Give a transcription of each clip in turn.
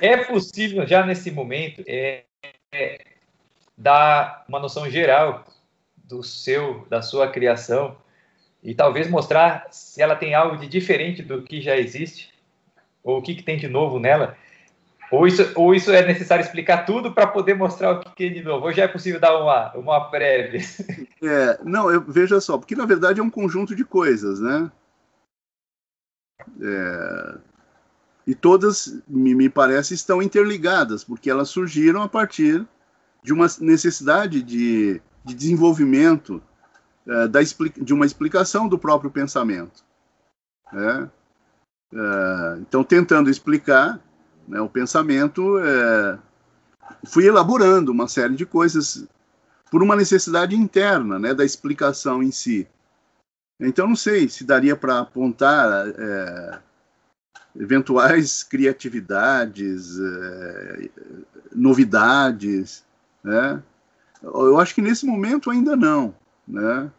É possível, já nesse momento, dar uma noção geral da sua criação e talvez mostrar se ela tem algo de diferente do que já existe, ou o que tem de novo nela, ou isso é necessário explicar tudo para poder mostrar o que tem de novo, ou já é possível dar uma prévia? Não, veja só, porque na verdade é um conjunto de coisas, né? E todas, me parece, estão interligadas, porque elas surgiram a partir de uma necessidade de desenvolvimento de uma explicação do próprio pensamento. Né? Então, tentando explicar, né, o pensamento, fui elaborando uma série de coisas por uma necessidade interna, né, da explicação em si. Então, não sei se daria para apontar eventuais criatividades, novidades, né? Eu acho que nesse momento ainda não, né?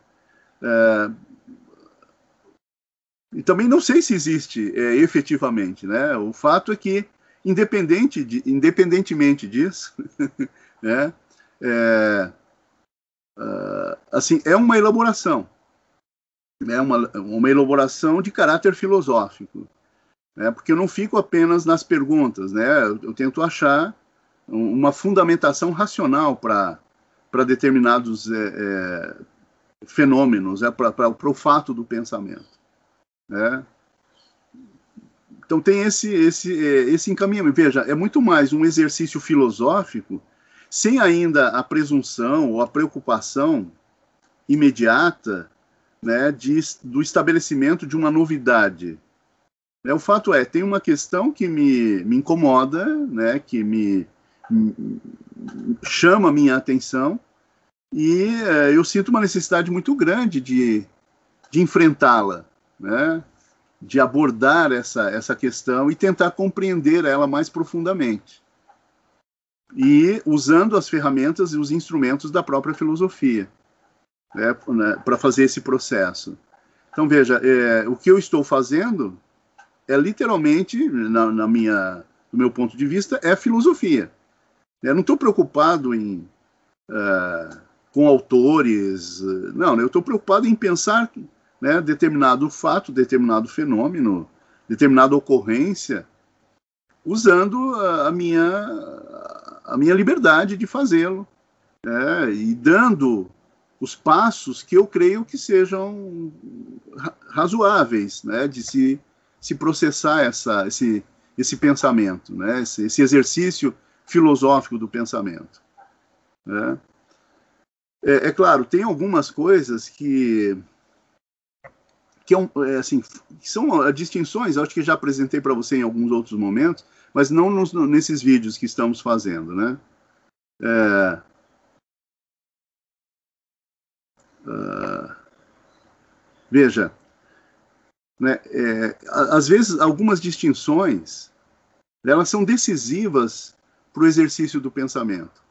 E também não sei se existe efetivamente, né? O fato é que, independentemente disso, né? Assim, é uma elaboração, né? Uma elaboração de caráter filosófico, né? Porque eu não fico apenas nas perguntas, né? Eu tento achar uma fundamentação racional para determinados fenômenos, para o fato do pensamento. Né? Então tem esse encaminhamento. Veja, é muito mais um exercício filosófico, sem ainda a presunção ou a preocupação imediata, né, do estabelecimento de uma novidade. O fato tem uma questão que me incomoda, né, que me chama a minha atenção, e eu sinto uma necessidade muito grande de enfrentá-la, né? De abordar essa questão e tentar compreender ela mais profundamente. E usando as ferramentas e os instrumentos da própria filosofia, né, para fazer esse processo. Então, veja, o que eu estou fazendo é literalmente, no meu ponto de vista, é filosofia. Eu não estou preocupado com autores, não, eu estou preocupado em pensar, né, determinado fato, determinado fenômeno, determinada ocorrência, usando a minha liberdade de fazê-lo, né, e dando os passos que eu creio que sejam razoáveis, né, de se processar esse pensamento, né, esse exercício filosófico do pensamento. Né. Claro, tem algumas coisas que assim, são distinções, acho que já apresentei para você em alguns outros momentos, mas não nesses vídeos que estamos fazendo, né? Veja, né, às vezes algumas distinções, elas são decisivas para o exercício do pensamento.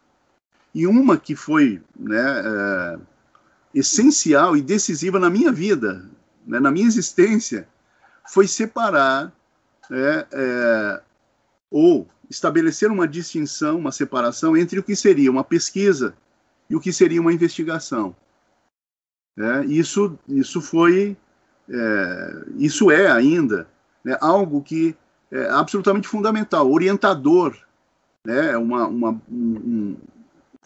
E uma que foi, né, essencial e decisiva na minha vida, né, na minha existência, foi separar ou estabelecer uma distinção, uma separação entre o que seria uma pesquisa e o que seria uma investigação. Isso é ainda, né, algo que é absolutamente fundamental, orientador, né,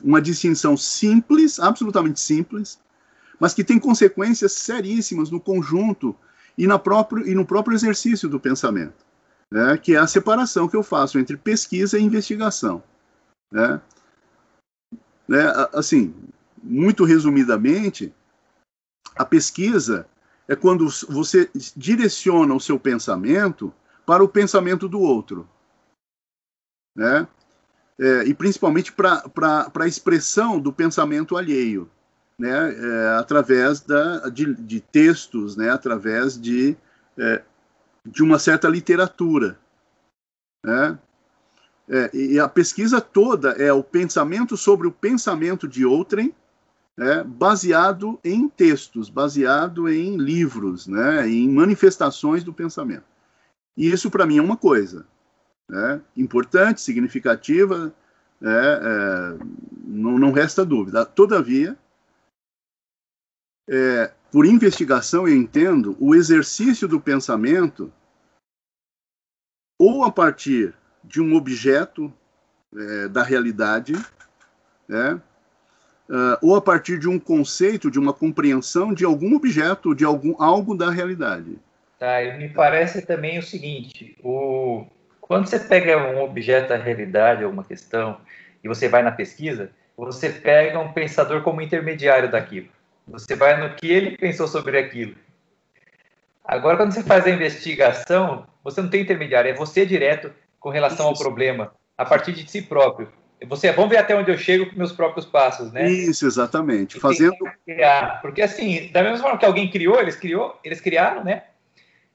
uma distinção simples, absolutamente simples, mas que tem consequências seríssimas no conjunto e no próprio exercício do pensamento, né, que é a separação que eu faço entre pesquisa e investigação. Né? Assim, muito resumidamente, a pesquisa é quando você direciona o seu pensamento para o pensamento do outro. Né? E principalmente para a expressão do pensamento alheio. Né, através de textos, né, através de uma certa literatura. Né? E a pesquisa toda é o pensamento sobre o pensamento de outrem, baseado em textos, baseado em livros, né, em manifestações do pensamento. E isso, para mim, é uma coisa. né? Importante, significativa, não resta dúvida. Todavia, por investigação, eu entendo o exercício do pensamento ou a partir de um objeto da realidade, ou a partir de um conceito, de uma compreensão de algum objeto, de algo da realidade. Tá, e me parece também o seguinte, quando você pega um objeto da realidade, alguma questão, e você vai na pesquisa, você pega um pensador como intermediário daquilo. Você vai no que ele pensou sobre aquilo. Agora, quando você faz a investigação, você não tem intermediário, é você direto com relação ao problema, a partir de si próprio. Vamos ver até onde eu chego com meus próprios passos, né? Isso, exatamente. Porque assim, da mesma forma que alguém criou, eles criaram, né?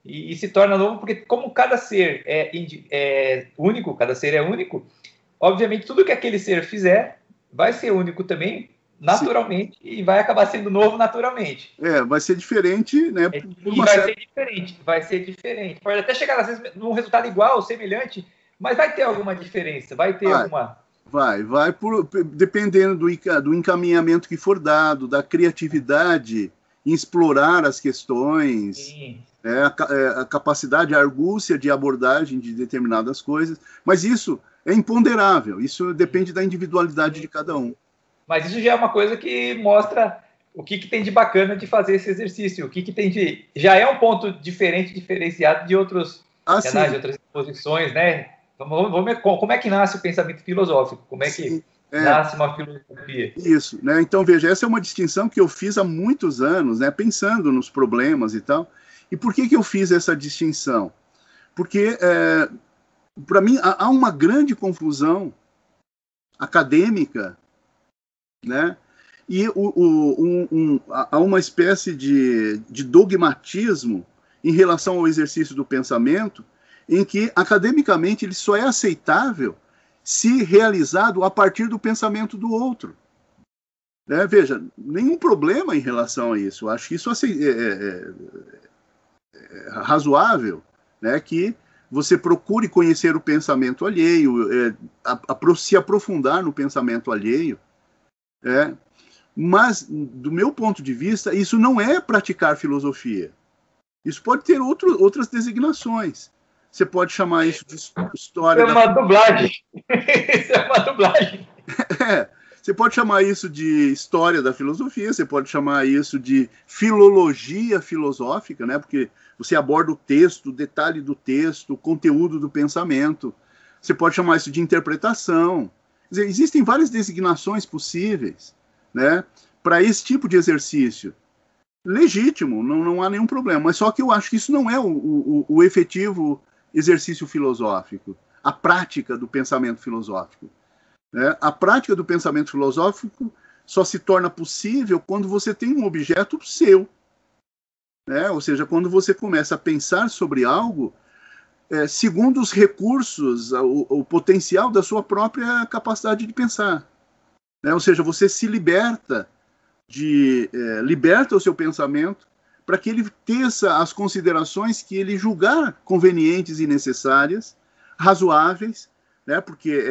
E se torna novo, porque como cada ser é único, cada ser é único, obviamente tudo que aquele ser fizer vai ser único também, naturalmente, sim, e vai acabar sendo novo naturalmente. Vai ser diferente, né? Vai ser diferente. Pode até chegar, às vezes, num resultado igual, semelhante, mas vai ter alguma diferença, Vai, dependendo do encaminhamento que for dado, da criatividade em explorar as questões, a capacidade, a argúcia de abordagem de determinadas coisas, mas isso é imponderável, isso depende da individualidade de cada um. Mas isso já é uma coisa que mostra o que tem de bacana de fazer esse exercício, o que tem de... Já é um ponto diferenciado de outros canais, de outras exposições, né? Vamos ver como é que nasce o pensamento filosófico, como é que nasce uma filosofia. Isso, né? Então, veja, essa é uma distinção que eu fiz há muitos anos, né? Pensando nos problemas e tal. E por que eu fiz essa distinção? Porque, para mim, há uma grande confusão acadêmica, né? E há uma espécie de dogmatismo em relação ao exercício do pensamento, em que, academicamente, ele só é aceitável se realizado a partir do pensamento do outro. Veja, nenhum problema em relação a isso. Eu acho que isso é razoável, né, que você procure conhecer o pensamento alheio, se aprofundar no pensamento alheio. Mas, do meu ponto de vista, isso não é praticar filosofia. Isso pode ter outras designações. Você pode chamar isso de história... Isso é uma dublagem. Isso é uma dublagem. Você pode chamar isso de história da filosofia, você pode chamar isso de filologia filosófica, né? Porque você aborda o texto, o detalhe do texto, o conteúdo do pensamento. Você pode chamar isso de interpretação. Quer dizer, existem várias designações possíveis, né, para esse tipo de exercício. Legítimo, não há nenhum problema. Mas só que eu acho que isso não é o efetivo exercício filosófico, a prática do pensamento filosófico. A prática do pensamento filosófico só se torna possível quando você tem um objeto seu. Ou seja, quando você começa a pensar sobre algo segundo os recursos, o potencial da sua própria capacidade de pensar. Ou seja, você se liberta o seu pensamento para que ele teça as considerações que ele julgar convenientes e necessárias, razoáveis, né? Porque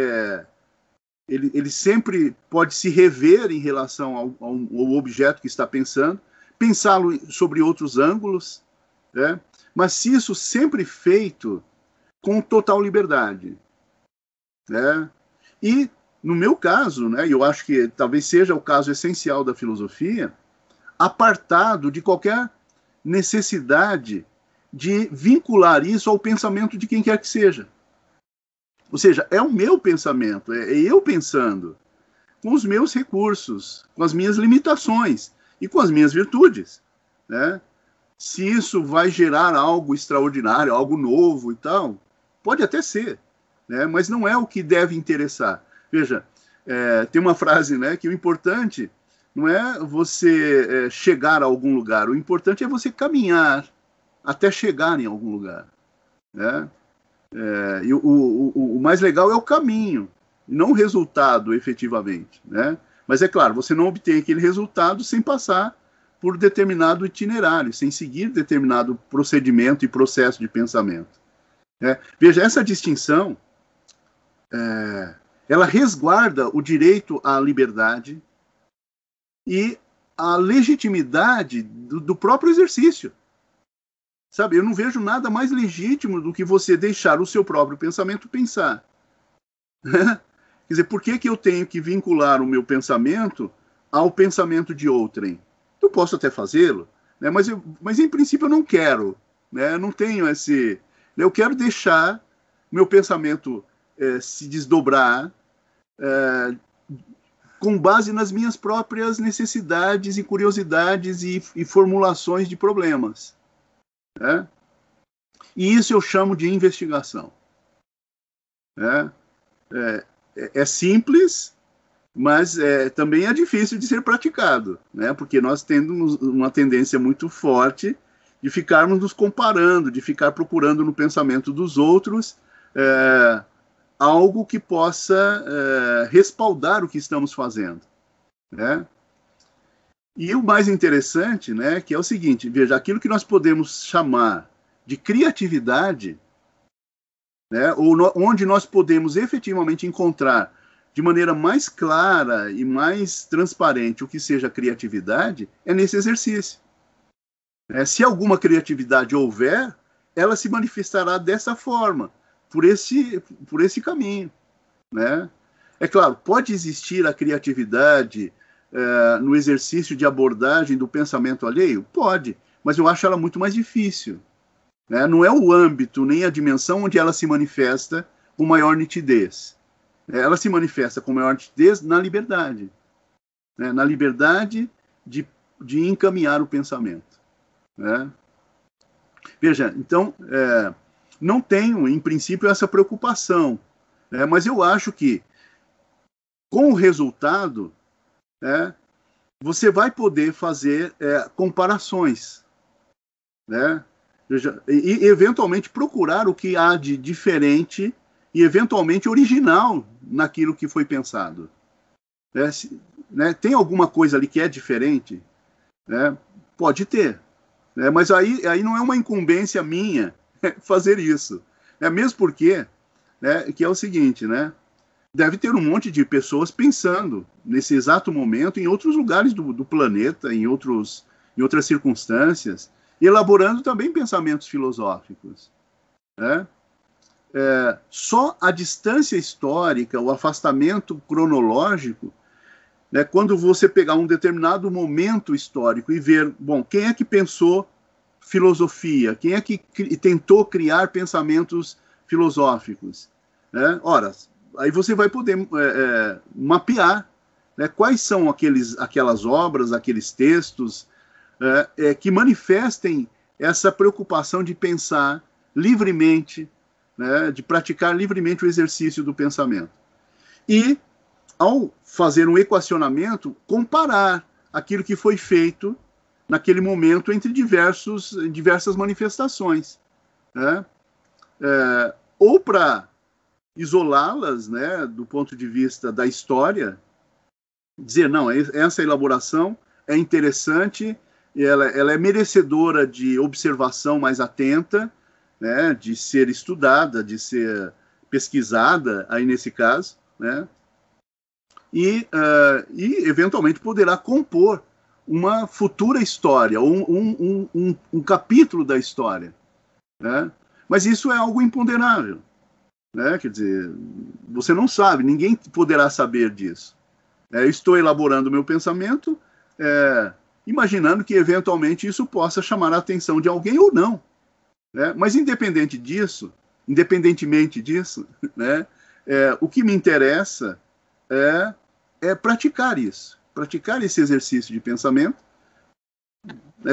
ele sempre pode se rever em relação ao objeto que está pensando, pensá-lo sobre outros ângulos, né? Mas se isso sempre feito com total liberdade, né? E, no meu caso, né, eu acho que talvez seja o caso essencial da filosofia, apartado de qualquer necessidade de vincular isso ao pensamento de quem quer que seja. Ou seja, é o meu pensamento, é eu pensando, com os meus recursos, com as minhas limitações e com as minhas virtudes, né? Se isso vai gerar algo extraordinário, algo novo e tal, pode até ser, né? Mas não é o que deve interessar. Veja, tem uma frase, né, que o importante não é você chegar a algum lugar, o importante é você caminhar até chegar em algum lugar, né? E o mais legal é o caminho, não o resultado, efetivamente, né? Mas é claro, você não obtém aquele resultado sem passar por determinado itinerário, sem seguir determinado procedimento e processo de pensamento. Veja, essa distinção, ela resguarda o direito à liberdade e a legitimidade do próprio exercício. Sabe, eu não vejo nada mais legítimo do que você deixar o seu próprio pensamento pensar. Quer dizer, por que eu tenho que vincular o meu pensamento ao pensamento de outrem? Eu posso até fazê-lo, né, mas em princípio eu não quero. Né, eu não tenho esse... Eu quero deixar meu pensamento se desdobrar com base nas minhas próprias necessidades e curiosidades e formulações de problemas. Né? E isso eu chamo de investigação. É simples, mas também é difícil de ser praticado, né? Porque nós temos uma tendência muito forte de ficarmos nos comparando, de ficar procurando no pensamento dos outros algo que possa respaldar o que estamos fazendo. Né? E o mais interessante, né, que é o seguinte, veja, aquilo que nós podemos chamar de criatividade, né, onde nós podemos efetivamente encontrar de maneira mais clara e mais transparente o que seja criatividade, é nesse exercício. Se alguma criatividade houver, ela se manifestará dessa forma, por esse caminho. Né? É claro, pode existir a criatividade no exercício de abordagem do pensamento alheio? Pode, mas eu acho ela muito mais difícil. Né? Não é o âmbito nem a dimensão onde ela se manifesta com maior nitidez. Ela se manifesta com maior nitidez na liberdade. Né? Na liberdade de encaminhar o pensamento. Né? Veja, então, não tenho, em princípio, essa preocupação. Mas eu acho que, com o resultado, você vai poder fazer comparações. Né? E, eventualmente, procurar o que há de diferente e, eventualmente, original naquilo que foi pensado. Tem alguma coisa ali que é diferente? Pode ter. Mas aí não é uma incumbência minha fazer isso. Mesmo porque, que é o seguinte, deve ter um monte de pessoas pensando nesse exato momento em outros lugares do planeta, em outras circunstâncias, e elaborando também pensamentos filosóficos. Só a distância histórica, o afastamento cronológico, quando você pegar um determinado momento histórico e ver, bom, quem é que pensou filosofia? Quem é que tentou criar pensamentos filosóficos? Ora, aí você vai poder mapear quais são aquelas obras, aqueles textos que manifestem essa preocupação de pensar livremente, de praticar livremente o exercício do pensamento. E, ao fazer um equacionamento, comparar aquilo que foi feito naquele momento entre diversas manifestações. Ou para isolá-las, do ponto de vista da história, dizer, não, essa elaboração é interessante, ela é merecedora de observação mais atenta, de ser estudada, de ser pesquisada, aí nesse caso, e eventualmente poderá compor uma futura história, um capítulo da história. Mas isso é algo imponderável. Quer dizer, você não sabe, ninguém poderá saber disso. Eu estou elaborando o meu pensamento, imaginando que eventualmente isso possa chamar a atenção de alguém ou não. Mas independentemente disso, o que me interessa é praticar isso, praticar esse exercício de pensamento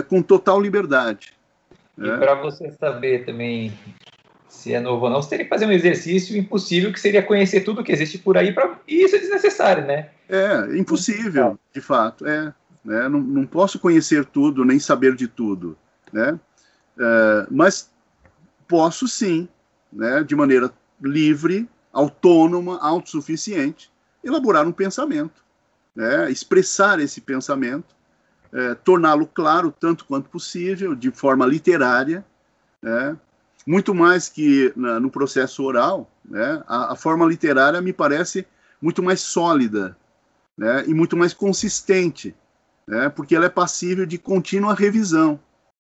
com total liberdade. E para você saber também se é novo ou não, você teria que fazer um exercício impossível, que seria conhecer tudo que existe por aí, e isso é desnecessário, né? Impossível, de fato. Não posso conhecer tudo, nem saber de tudo. Mas posso sim, de maneira livre, autônoma, autossuficiente, elaborar um pensamento, expressar esse pensamento, torná-lo claro tanto quanto possível, de forma literária, muito mais que no processo oral, né? A forma literária me parece muito mais sólida, né? E muito mais consistente, né? Porque ela é passível de contínua revisão.